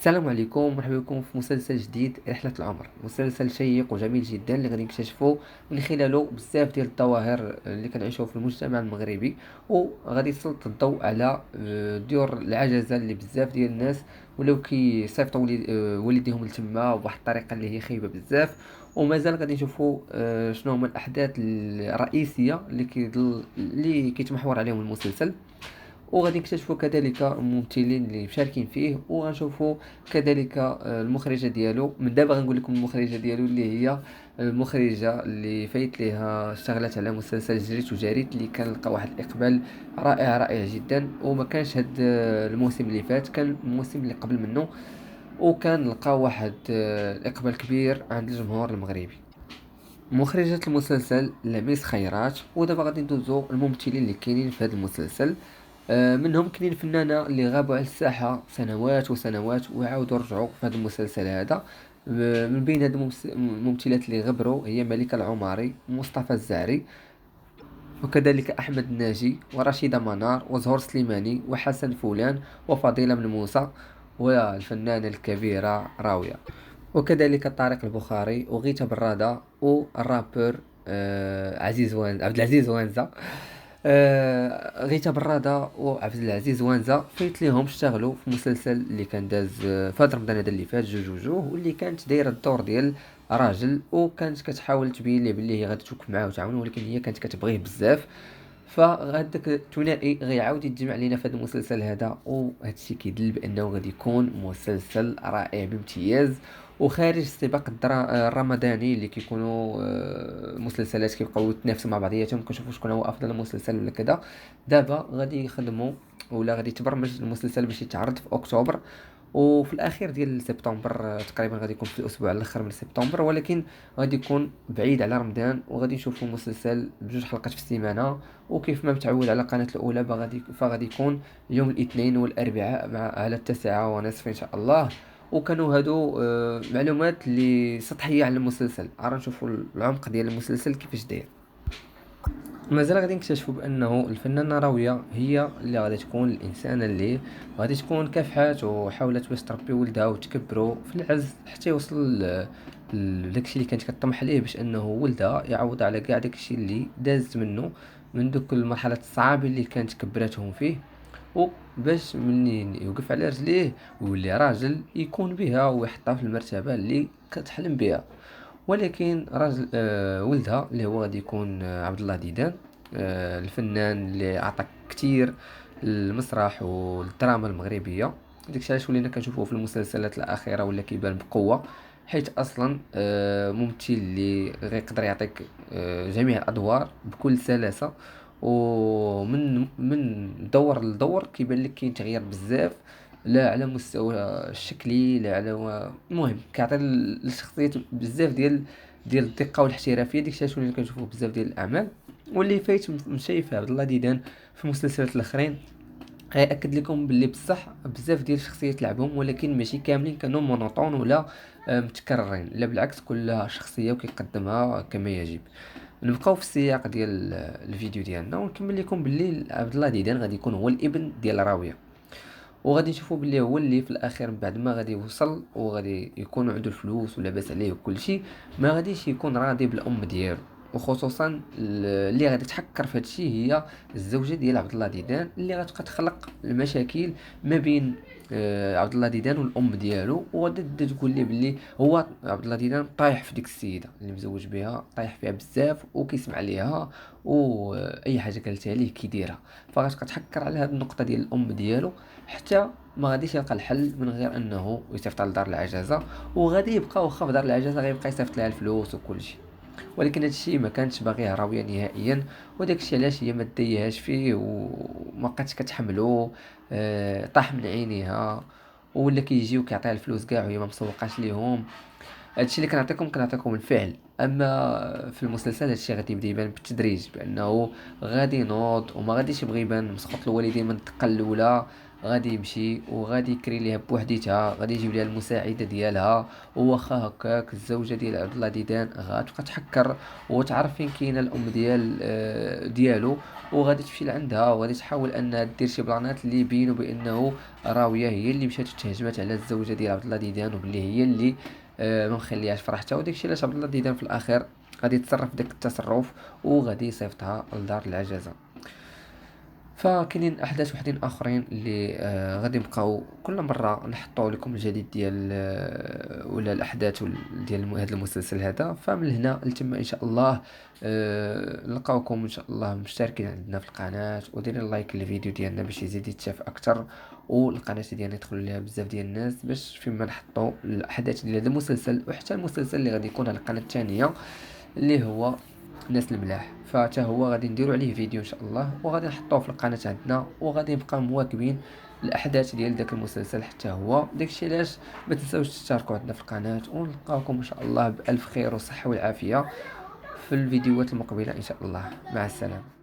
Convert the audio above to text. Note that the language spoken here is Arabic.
السلام عليكم، مرحبا بكم في مسلسل جديد رحلة العمر. مسلسل شيق وجميل جدا اللي غادي نكتشفوا من خلاله بزاف ديال الظواهر اللي كنعيشوها في المجتمع المغربي، وغادي يسلط الضوء على ديور العجزة اللي بزاف ديال الناس ولاو كيصيفطوا والديهم لتما بواحد الطريقة اللي هي خايبة بزاف. ومازال غادي نشوفوا شنو هما الأحداث الرئيسية اللي كيتمحور عليهم المسلسل. وغادي نكتشفوا كذلك الممثلين اللي مشاركين فيه، وغنشوفوا كذلك المخرجه ديالو. من دابا غنقول لكم المخرجه ديالو اللي هي المخرجه اللي فايت ليها اشتغلت على مسلسل جريت وجاريت اللي كان لقى واحد الاقبال رائع جدا، وما كانش هاد الموسم اللي فات، كان الموسم اللي قبل منه، وكان لقى واحد الاقبال كبير عند الجمهور المغربي. مخرجة المسلسل لميس خيرات. ودابا غادي ندوزو الممثلين اللي كاينين في هذا المسلسل. منهم كاينين فنانة اللي غابوا على الساحة سنوات وسنوات وعاودوا رجعوا في هذا المسلسل هذا. من بين هاد الممثلات اللي غبروا هي ملكة العماري، مصطفى الزعري، وكذلك أحمد الناجي، ورشيدة منار، وزهور سليماني، وحسن فولان، وفضيلة بن موسى، والفنانة الكبيرة راوية، وكذلك طارق البخاري، وغيتا برادة، والرابر عبد العزيز وانزا. غيتا برادة وعبد العزيز وانزا فايت ليهم اشتغلوا في مسلسل اللي كان داز في هذا رمضان هذا اللي فات، جوجو، واللي كانت دايره الدور ديال راجل، وكانت كتحاول تبين ليه بلي هي غادي توقف معاه وتعاون، ولكن هي كانت كتبغيه بزاف. فهذاك الثنائي غيعاود يتجمع لينا في هذا المسلسل هذا، وهذا الشيء كيدل بانه غادي يكون مسلسل رائع بامتياز. وخارج السباق الرمضاني اللي كيكونوا مسلسلات كيبقاو يتنافسوا مع بعضياتهم، كنشوفوا شكون هو افضل مسلسل ولا كذا. دابا غادي يخدموا ولا غادي يتبرمج المسلسل باش يتعرض في اكتوبر، وفي الاخير ديال سبتمبر. تقريبا غادي يكون في الاسبوع الاخر من سبتمبر، ولكن غادي يكون بعيد على رمضان، وغادي نشوفوا مسلسل بجوج حلقات في السيمانه. وكيف ما متعود على القناه الاولى فغادي يكون يوم الاثنين والاربعاء على 9:30 ان شاء الله. وكانوا هادو معلومات اللي سطحيه على المسلسل، عاد نشوفوا العمق ديال المسلسل كيفاش داير. مازال غادي نكتشفوا بانه الفنانه راويه هي اللي غادي تكون الانسانه اللي غادي تكون كافحات وحاولت باش تربي ولدها وتكبروا في العز حتى يوصل لداكشي اللي كانت كطمح ليه، باش انه ولدها يعوض على كاع داكشي اللي دازت منه، من دوك المرحلة الصعابة اللي كانت كبراتهم فيه، وباش منين يوقف على رجليه ويولي راجل يكون بها ويحطها في المرتبة اللي كتحلم بها. ولكن راجل ولدها اللي هو غادي يكون عبد الله ديدان، الفنان اللي عطى كتير المسرح والدراما المغربيه. داكشي علاش ولينا كنشوفوه في المسلسلات الاخيره ولا كيبان بقوه، حيت اصلا ممثل اللي غيقدر يعطيك جميع الادوار بكل سلاسه، ومن دور لدور كيبان لك كاين تغيير بزاف، لا على مستوى الشكلي لا على المهم كيعطي للشخصيات بزاف ديال الدقه والاحترافيه. ديك الشيء اللي كنشوفوه بزاف ديال الاعمال، واللي فايت مشي في عبد الله ديدان في المسلسلات الاخرين غيأكد لكم باللي بصح بزاف ديال الشخصيات لعبهم، ولكن ماشي كاملين كانوا مونوطون ولا متكررين، لا بالعكس كل شخصيه وكيقدمها كما يجب. نبقاو في السياق ديال الفيديو ديالنا ونكمل لكم باللي عبد الله ديدان غادي يكون هو الابن ديال راويه، وغادي نشوفوا باللي هو اللي في الاخير بعد ما غادي يوصل وغادي يكون عنده الفلوس ولاباس عليه وكل شيء، ما غاديش يكون راضي بالام ديالو. وخصوصا اللي غادي تحكر في هادشي هي الزوجه ديال عبد الله ديدان، اللي غتبقى تخلق المشاكل ما بين عبد الله ديدان والام ديالو، وغادي تبدا تقول لي باللي هو عبد الله ديدان طايح في ديك السيده اللي مزوج بها، طايح فيها بزاف وكيسمع ليها، واي حاجه قالتها ليه كيديرها. فغتبقى تحكر على هاد النقطه ديال الام ديالو، حتى ما غاديش يلقى الحل من غير انه يصيفط لدار العجزه، وغادي يبقى واخا في دار العجزه غيبقى يصيفط لها الفلوس وكل شيء. ولكن هادشي ما كانتش باغيه راويه نهائيا، وداكشي علاش هي ما ديهاش فيه وما بقاتش كتحملو. طاح من عينيها، ولا كيجيو كيعطيها الفلوس كاع وهي ما مسوقاش ليهم. هادشي اللي كنعطيكم الفعل. اما في المسلسل هادشي غادي يبدا يبان بالتدريج بانه غادي ينوض وما غاديش يبغي يبان مسخوط الوالدين من الدقه الاولى. غادي يمشي وغادي يكري ليها بوحديتها، غادي يجيب ليها المساعده ديالها. وواخا هكاك الزوجه ديال عبد الله ديدان غتبقى تحكر وتعرف فين كاينه الام ديالو، وغادي تمشي لعندها وغادي تحاول انها دير شي بلانات اللي يبينوا بانه راويه هي اللي مشات تهجمت على الزوجه ديال عبد الله ديدان، وباللي هي اللي ما مخليهاش فرحتها. وداكشي علاش عبد الله ديدان في الاخير غادي يتصرف داك التصرف وغادي يصيفطها لدار العجزه. فكاينين احداث وحدين اخرين اللي غادي نبقاو كل مره نحطوا لكم الجديد ديال ولا الاحداث ديال هذا المسلسل هذا. فمن هنا لتم ان شاء الله نلقاوكم ان شاء الله مشتركين عندنا في القناه، وديروا لايك للفيديو ديالنا باش يزيد يتشاف اكثر، والقناه ديالنا يدخلوا ليها بزاف ديال الناس باش فيما نحطوا الاحداث ديال هذا المسلسل وحتى المسلسل اللي غادي يكون على القناه الثانيه اللي هو الناس الملاح، فتا هو غادي نديرو عليه فيديو ان شاء الله وغادي نحطوه في القناه عندنا، وغادي نبقى مواكبين الاحداث ديال داك المسلسل حتى هو. داكشي علاش ما تنساوش تشتركوا عندنا في القناه، ونلقاوكم ان شاء الله بالف خير وصحه والعافيه في الفيديوهات المقبله ان شاء الله. مع السلامه.